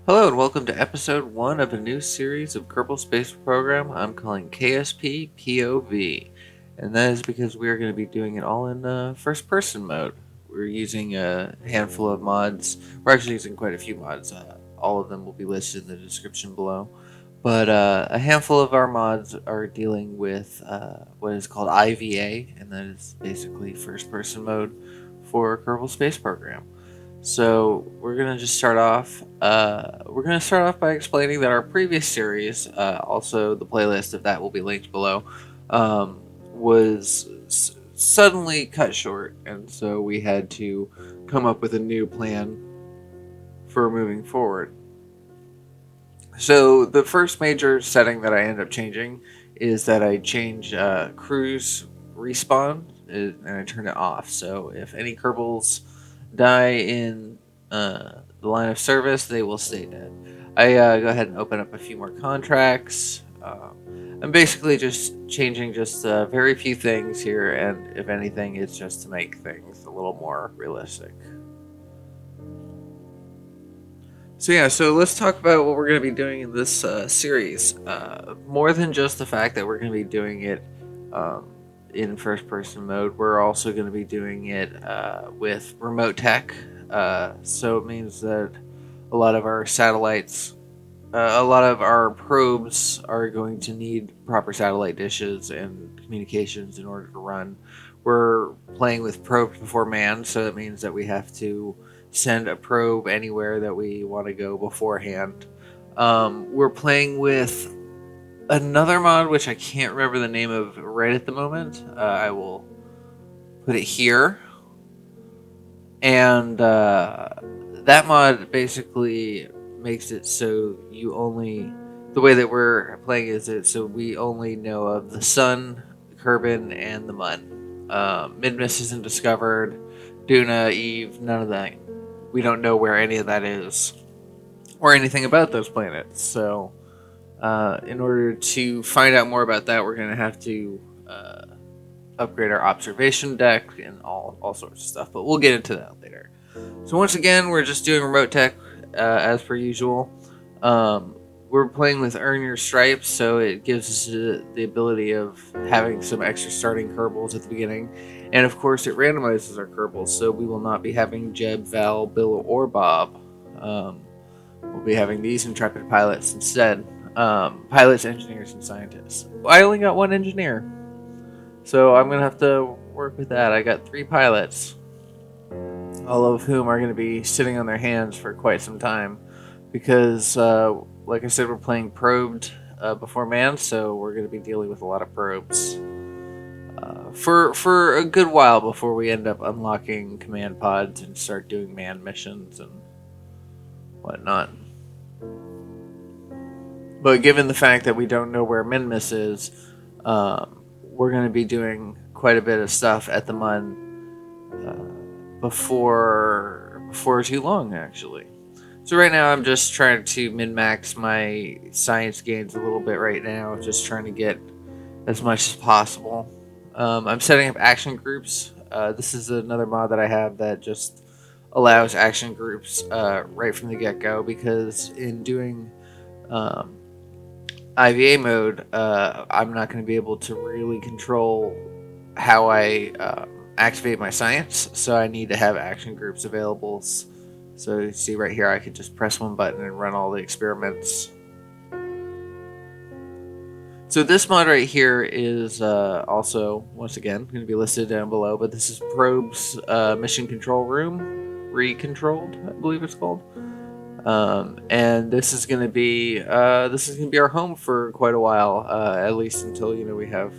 Hello and welcome to episode 1 of a new series of Kerbal Space Program I'm calling KSP POV. And that is because we are going to be doing it all in first person mode. We're using a handful of mods. We're actually using quite a few mods. All of them will be listed in the description below. But a handful of our mods are dealing with what is called IVA, and that is basically first person mode for Kerbal Space Program. So we're gonna just start off. We're gonna start off by explaining that our previous series, also the playlist of that will be linked below, was suddenly cut short, and so we had to come up with a new plan for moving forward. So the first major setting that I end up changing is that I change cruise respawn and I turn it off. So if any Kerbals die in the line of service, they will stay dead. I go ahead and open up a few more contracts. I'm basically just changing just very few things here, and if anything, it's just to make things a little more realistic. So let's talk about what we're going to be doing in this series. More than just the fact that we're going to be doing it um, in first-person mode, we're also going to be doing it with remote tech. So it means that a lot of our satellites, a lot of our probes are going to need proper satellite dishes and communications in order to run. We're playing with probes before man, so that means that we have to send a probe anywhere that we want to go beforehand. We're playing with another mod, which I can't remember the name of right at the moment. I will put it here. And that mod basically makes it so you only. The way that we're playing is it so we only know of the sun, Kerbin, and the Mun. Midmiss isn't discovered. Duna, Eve, none of that. We don't know where any of that is or anything about those planets. So, in order to find out more about that, we're going to have to upgrade our observation deck and all sorts of stuff. But we'll get into that later. So once again, we're just doing remote tech as per usual. We're playing with Earn Your Stripes, so it gives us the ability of having some extra starting Kerbals at the beginning. And of course, it randomizes our Kerbals, so we will not be having Jeb, Val, Bill, or Bob. We'll be having these intrepid pilots instead. Pilots, engineers, and scientists. I only got one engineer, so I'm going to have to work with that. I got 3 pilots, all of whom are going to be sitting on their hands for quite some time because, like I said, we're playing probed before man, so we're going to be dealing with a lot of probes for a good while before we end up unlocking command pods and start doing man missions and whatnot. But given the fact that we don't know where Minmus is, we're going to be doing quite a bit of stuff at the Mun before too long, actually. So right now I'm just trying to min-max my science gains a little bit right now, just trying to get as much as possible. I'm setting up action groups. This is another mod that I have that just allows action groups right from the get-go, because in doing IVA mode, I'm not going to be able to really control how I activate my science, so I need to have action groups available. So you see right here, I could just press one button and run all the experiments. So this mod right here is also, once again, going to be listed down below, but this is Probe's Mission Control Room, Recontrolled, I believe it's called. And this is going to be our home for quite a while, at least until we have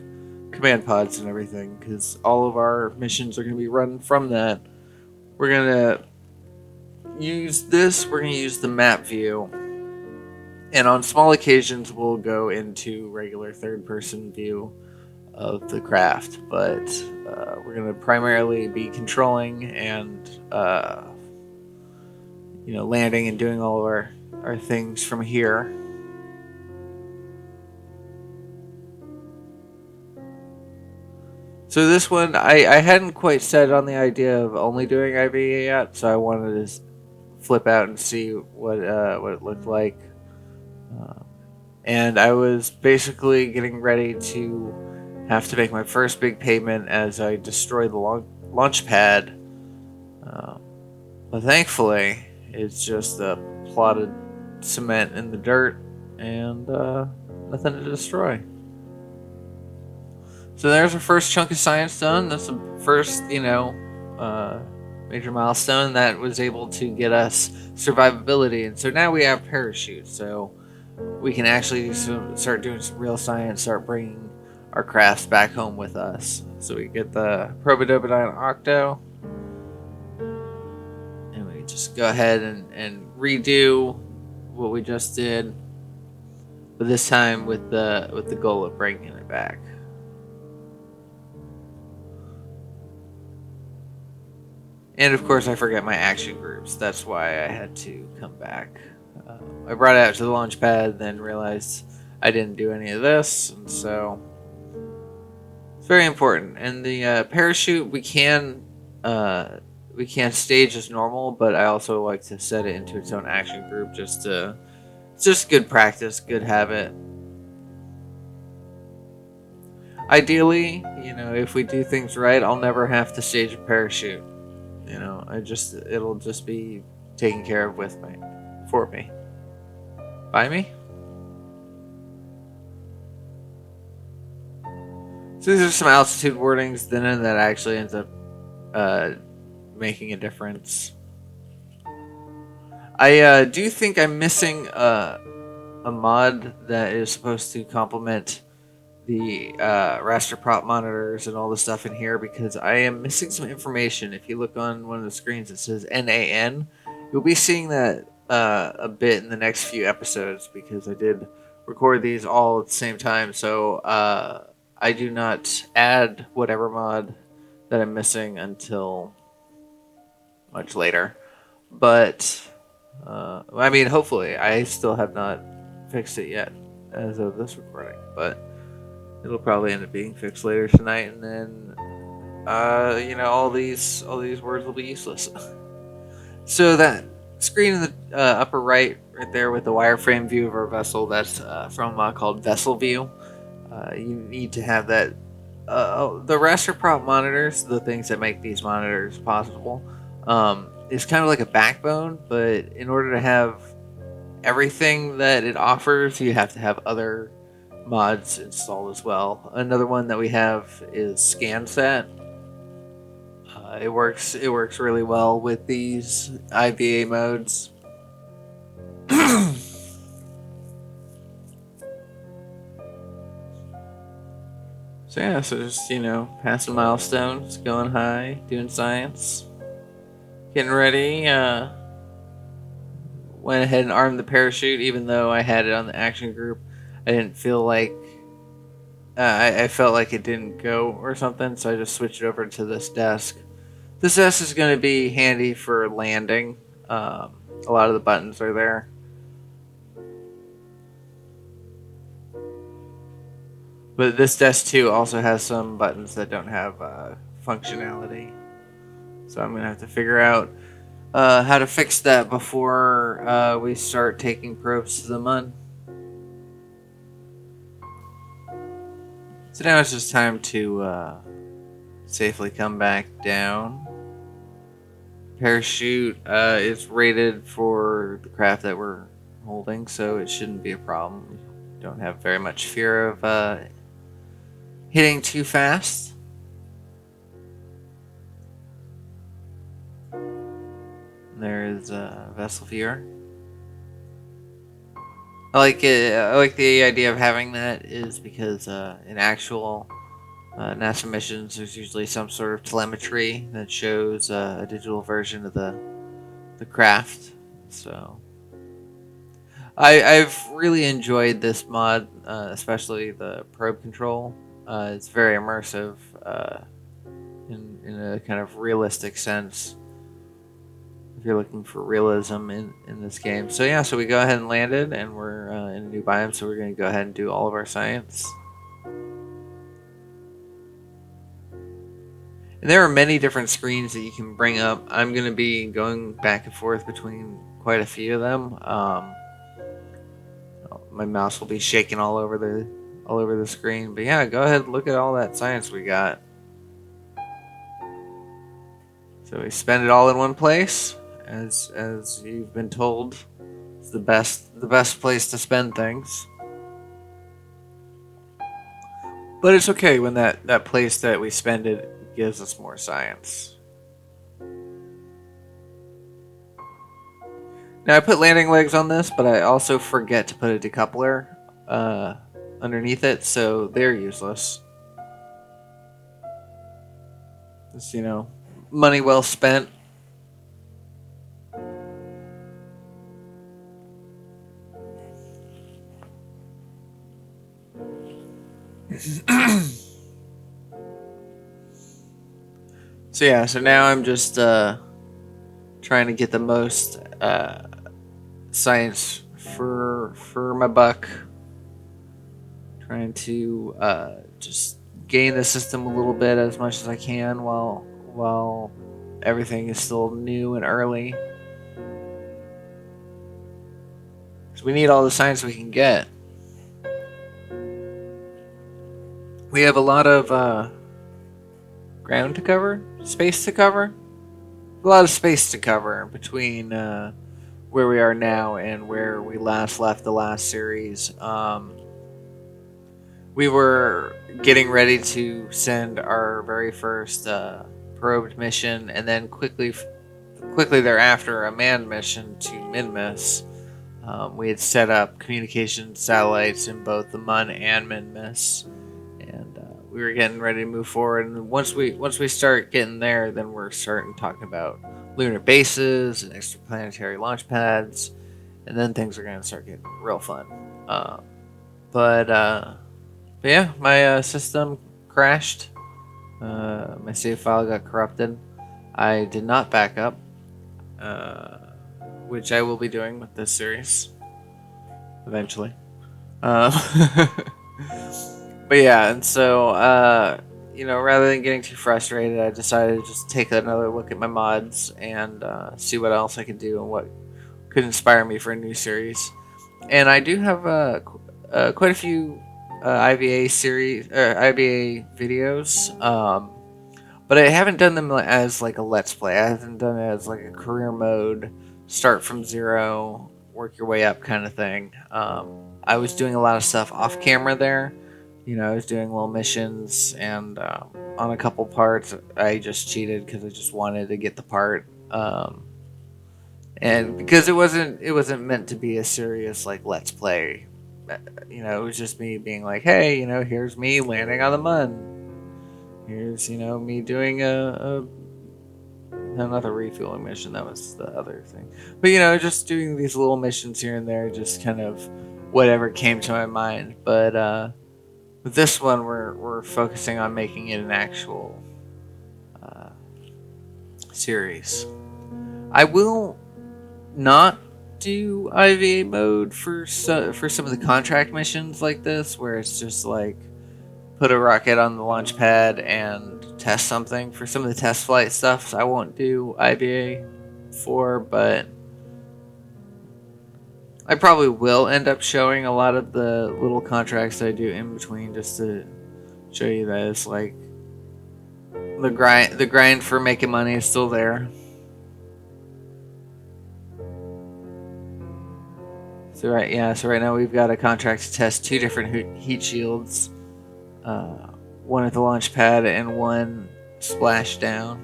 command pods and everything, because all of our missions are going to be run from that. We're going to use this. We're going to use the map view, and on small occasions we'll go into regular third-person view of the craft, but we're going to primarily be controlling and landing and doing all of our things from here. So this one, I hadn't quite set on the idea of only doing IVA yet, so I wanted to flip out and see what it looked like. And I was basically getting ready to have to make my first big payment as I destroyed the launch pad. But thankfully, it's just plotted cement in the dirt and nothing to destroy. So there's our first chunk of science done. That's the first, major milestone that was able to get us survivability. And so now we have parachutes. So we can actually start doing some real science, start bringing our crafts back home with us. So we get the Probodobodine Octo. And we just go ahead and redo what we just did. But this time with the goal of bringing it back. And of course, I forget my action groups. That's why I had to come back. I brought it out to the launch pad, then realized I didn't do any of this, and so it's very important. And the parachute we can stage as normal, but I also like to set it into its own action group it's just good practice, good habit. Ideally, if we do things right, I'll never have to stage a parachute. It'll just be taken care of for me, by me. So these are some altitude warnings. Then that actually ends up making a difference. I do think I'm missing a mod that is supposed to complement the raster prop monitors and all the stuff in here, because I am missing some information. If you look on one of the screens, it says NAN. You'll be seeing that a bit in the next few episodes, because I did record these all at the same time. So I do not add whatever mod that I'm missing until much later. But hopefully, I still have not fixed it yet as of this recording, but it'll probably end up being fixed later tonight, and then all these words will be useless. So that screen in the upper right there with the wireframe view of our vessel, that's from called Vessel View. You need to have that. The raster prop monitors, the things that make these monitors possible, is kind of like a backbone, but in order to have everything that it offers, you have to have other mods installed as well. Another one that we have is ScanSAT. It works really well with these IVA modes. So just passing milestones, going high, doing science, getting ready. Went ahead and armed the parachute, even though I had it on the action group. I didn't feel like I felt like it didn't go or something, so I just switched it over to this desk. This desk is going to be handy for landing. A lot of the buttons are there. But this desk too also has some buttons that don't have functionality. So I'm going to have to figure out how to fix that before we start taking probes to the Mun. So now it's just time to safely come back down. Parachute is rated for the craft that we're holding, so it shouldn't be a problem. We don't have very much fear of hitting too fast. There's vessel viewer. I like it. I like the idea of having that, is because in actual NASA missions, there's usually some sort of telemetry that shows a digital version of the craft. So I've really enjoyed this mod, especially the probe control. It's very immersive in a kind of realistic sense, if you're looking for realism in this game. So we go ahead and landed, and we're in a new biome, so we're going to go ahead and do all of our science. And there are many different screens that you can bring up. I'm going to be going back and forth between quite a few of them. My mouse will be shaking all over the screen. But yeah, go ahead and look at all that science we got. So we spend it all in one place, as you've been told. It's the best place to spend things. But it's okay when that place that we spend it gives us more science. Now I put landing legs on this, but I also forget to put a decoupler underneath it, so they're useless. It's, money well spent. So now I'm just trying to get the most science for my buck. Trying to just gain the system a little bit as much as I can while everything is still new and early. Because we need all the science we can get. We have a lot of ground to cover, space to cover. A lot of space to cover between where we are now and where we last left the last series. We were getting ready to send our very first probed mission, and then quickly thereafter a manned mission to Minmus. We had set up communication satellites in both the Mun and Minmus, and we were getting ready to move forward. And once we start getting there, then we're starting talking about lunar bases and extraplanetary launch pads, and then things are going to start getting real fun. But yeah, my system crashed. My save file got corrupted. I did not back up, which I will be doing with this series eventually. But yeah, and so rather than getting too frustrated, I decided to just take another look at my mods and see what else I could do and what could inspire me for a new series. And I do have quite a few IVA series or IVA videos, but I haven't done them as like a let's play. I haven't done it as like a career mode, start from zero, work your way up kind of thing. I was doing a lot of stuff off camera there. I was doing little missions, and on a couple parts, I just cheated because I just wanted to get the part. And because it wasn't meant to be a serious like let's play. It was just me being like, hey, here's me landing on the Mun. Here's me doing another refueling mission. That was the other thing. But just doing these little missions here and there, just kind of whatever came to my mind. But with this one, we're focusing on making it an actual series. I will not do IVA mode for some of the contract missions like this, where it's just like put a rocket on the launch pad and test something. For some of the test flight stuff, I won't do IVA for, but I probably will end up showing a lot of the little contracts that I do in between, just to show you that it's like the grind for making money is still there. So right now we've got a contract to test 2 different heat shields, one at the launch pad and one splashdown.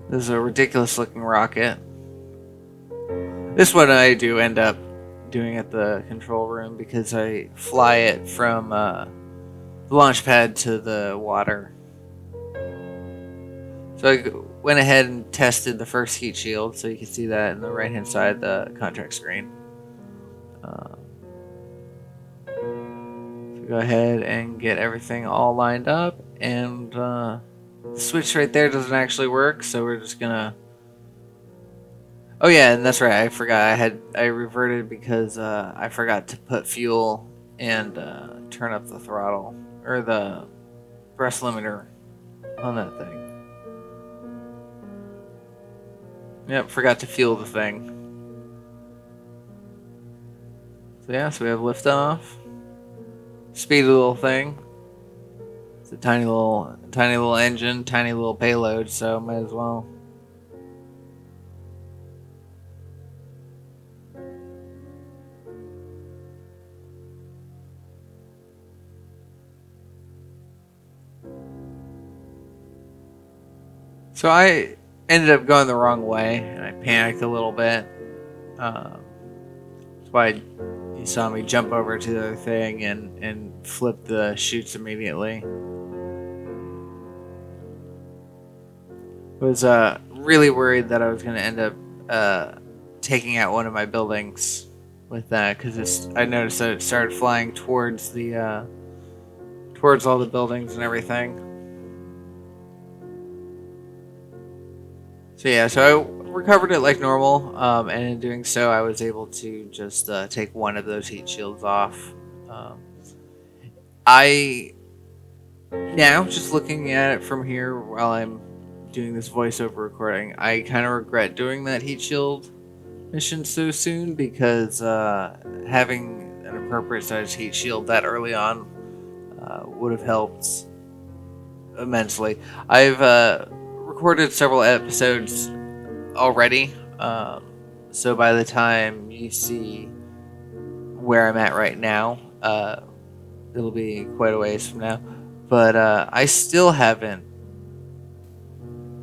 This is a ridiculous looking rocket. This one I do end up doing at the control room because I fly it from the launch pad to the water. So I went ahead and tested the first heat shield, so you can see that in the right hand side of the contract screen. So go ahead and get everything all lined up, and the switch right there doesn't actually work, so we're just gonna... Oh yeah, and that's right, I forgot, I reverted because I forgot to put fuel and turn up the throttle, or the thrust limiter on that thing. Yep, forgot to fuel the thing. So yeah, so we have liftoff. Speedy little thing. It's a tiny little engine, tiny little payload, so might as well. So I ended up going the wrong way, and I panicked a little bit. That's why you saw me jump over to the other thing and flip the chutes immediately. Was really worried that I was going to end up taking out one of my buildings with that, because I noticed that it started flying towards the towards all the buildings and everything. So yeah, so I recovered it like normal, and in doing so, I was able to just take one of those heat shields off. Um, I now, just looking at it from here while I'm doing this voiceover recording, I kind of regret doing that heat shield mission so soon, because having an appropriate sized heat shield that early on would have helped immensely. I've recorded several episodes already, so by the time you see where I'm at right now, it'll be quite a ways from now. But I still haven't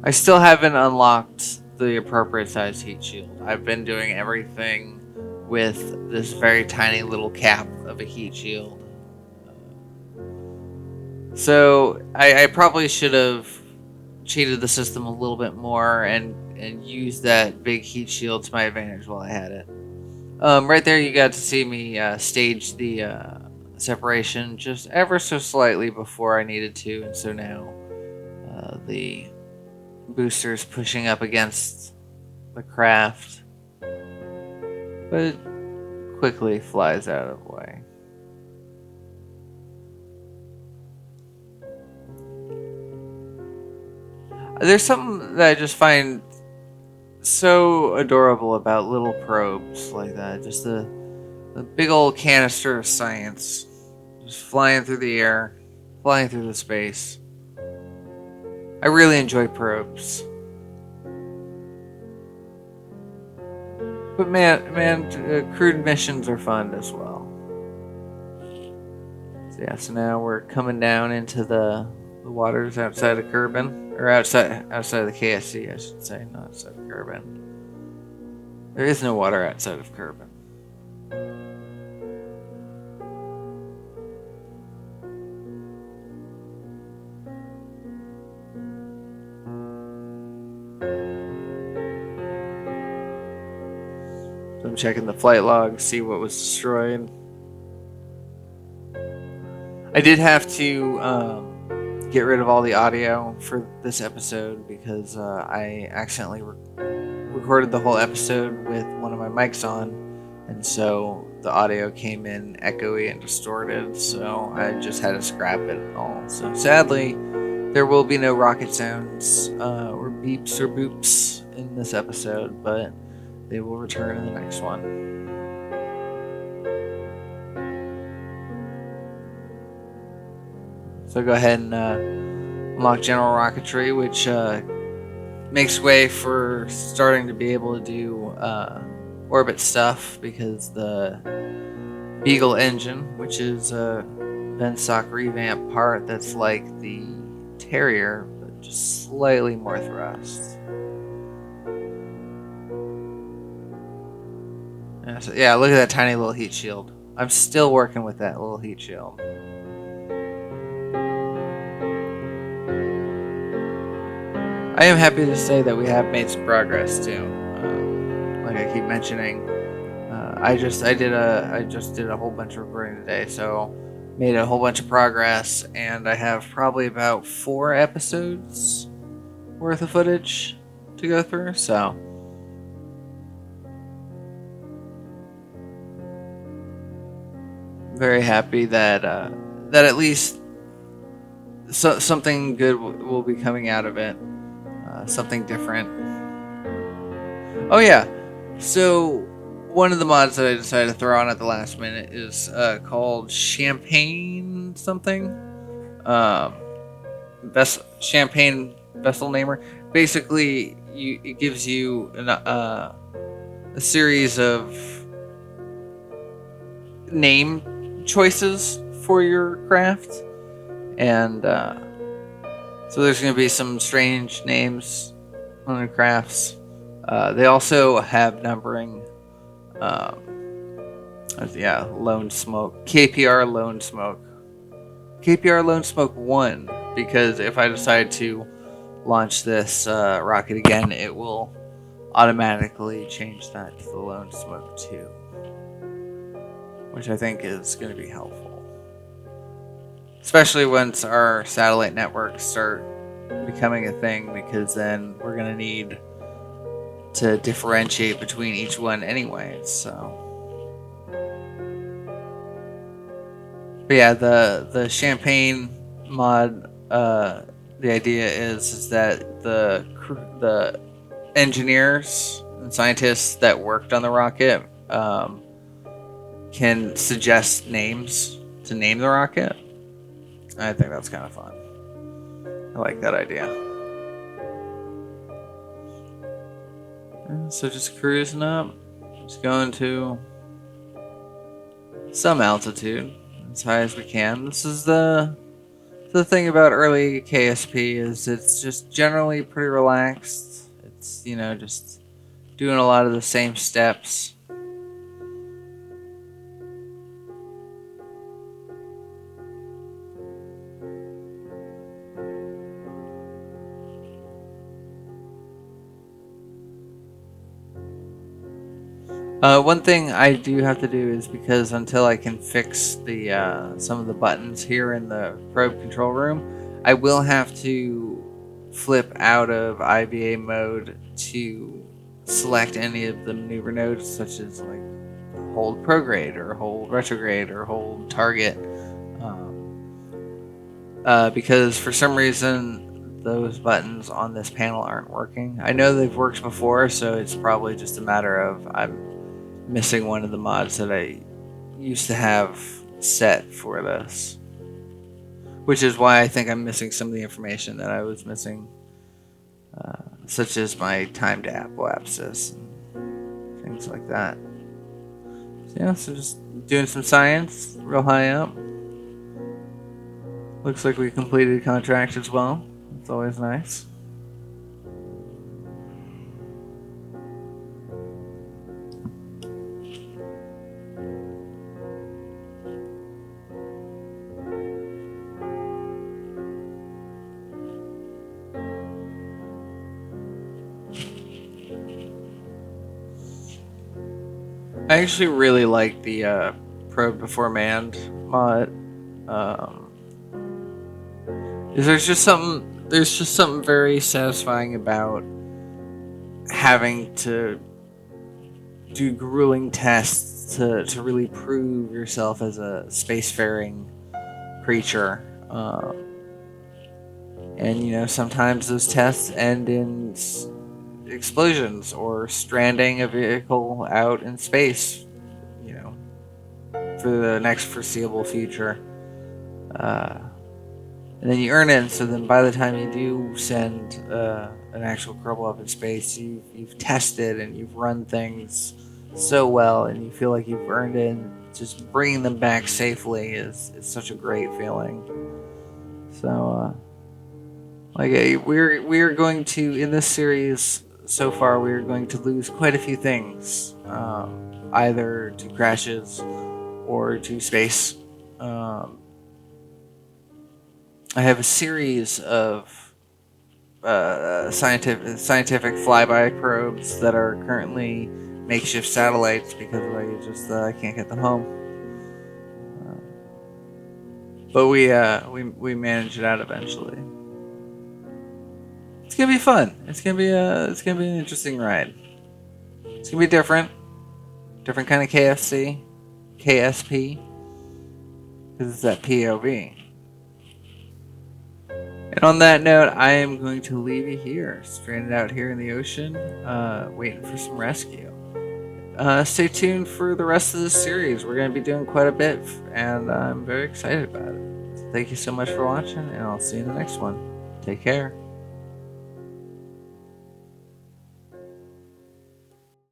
unlocked the appropriate size heat shield. I've been doing everything with this very tiny little cap of a heat shield. So I probably should have cheated the system a little bit more and used that big heat shield to my advantage while I had it. Right there, you got to see me stage the separation just ever so slightly before I needed to, and so now the booster's pushing up against the craft, but it quickly flies out of the way. There's something that I just find so adorable about little probes like that. Just the big old canister of science, just flying through the air, flying through the space. I really enjoy probes. But crewed missions are fun as well. So yeah, so now we're coming down into the waters outside of Kerbin, or outside of the KSC, I should say, not outside of Kerbin. There is no water outside of Kerbin. So I'm checking the flight log, see what was destroyed. I did have to get rid of all the audio for this episode because I accidentally recorded the whole episode with one of my mics on, and so the audio came in echoey and distorted, so I just had to scrap it all. So sadly, there will be no rocket sounds or beeps or boops in this episode, but they will return in the next one. So go ahead and unlock general rocketry, which makes way for starting to be able to do orbit stuff, because the Beagle engine, which is a Venstock revamp part that's like the Terrier, but just slightly more thrust. Yeah, look at that tiny little heat shield. I'm still working with that little heat shield. I am happy to say that we have made some progress too. Like I keep mentioning, I just did a whole bunch of recording today, so made a whole bunch of progress, and I have probably about 4 episodes worth of footage to go through. So very happy that that at least something good will be coming out of it. Something different. Oh yeah. So one of the mods that I decided to throw on at the last minute is called Champagne something. Um, Champagne vessel namer. Basically, it gives you a series of name choices for your craft, and so there's going to be some strange names on the crafts. They also have numbering. Um, yeah, Lone Smoke, KPR Lone Smoke, KPR Lone Smoke 1. Because if I decide to launch this rocket again, it will automatically change that to the Lone Smoke 2, which I think is going to be helpful, especially once our satellite networks start becoming a thing, because then we're going to need to differentiate between each one anyways. So, but yeah, the Champagne mod, the idea is that the engineers and scientists that worked on the rocket can suggest names to name the rocket. I think that's kind of fun. I like that idea. So just cruising up, just going to some altitude, as high as we can. This is the thing about early KSP, is it's just generally pretty relaxed. It's, just doing a lot of the same steps. One thing I do have to do is, because until I can fix the some of the buttons here in the probe control room, I will have to flip out of IVA mode to select any of the maneuver nodes, such as like hold prograde or hold retrograde or hold target, because for some reason those buttons on this panel aren't working. I know they've worked before, so it's probably just a matter of I'm missing one of the mods that I used to have set for this, which is why I think I'm missing some of the information that I was missing, such as my timed apoapsis and things like that. So yeah, so just doing some science real high up. Looks like we completed a contract as well. It's always nice. I actually really like the probe before manned mod. There's just something very satisfying about having to do grueling tests to really prove yourself as a spacefaring creature. And sometimes those tests end in explosions or stranding a vehicle out in space, you know, for the next foreseeable future. And then you earn it, and so then by the time you do send an actual Kerbal up in space, you've tested and you've run things so well, and you feel like you've earned it. And just bringing them back safely is such a great feeling. So, we're going to, in this series so far, we're going to lose quite a few things, either to crashes or to space. I have a series of scientific flyby probes that are currently makeshift satellites because I can't get them home. But we manage it out eventually. It's gonna be fun. It's gonna be an interesting ride. It's gonna be different kind of KSP, because it's that POV. And on that note, I am going to leave you here, stranded out here in the ocean, waiting for some rescue. Stay tuned for the rest of the series. We're going to be doing quite a bit, and I'm very excited about it. Thank you so much for watching, and I'll see you in the next one. Take care.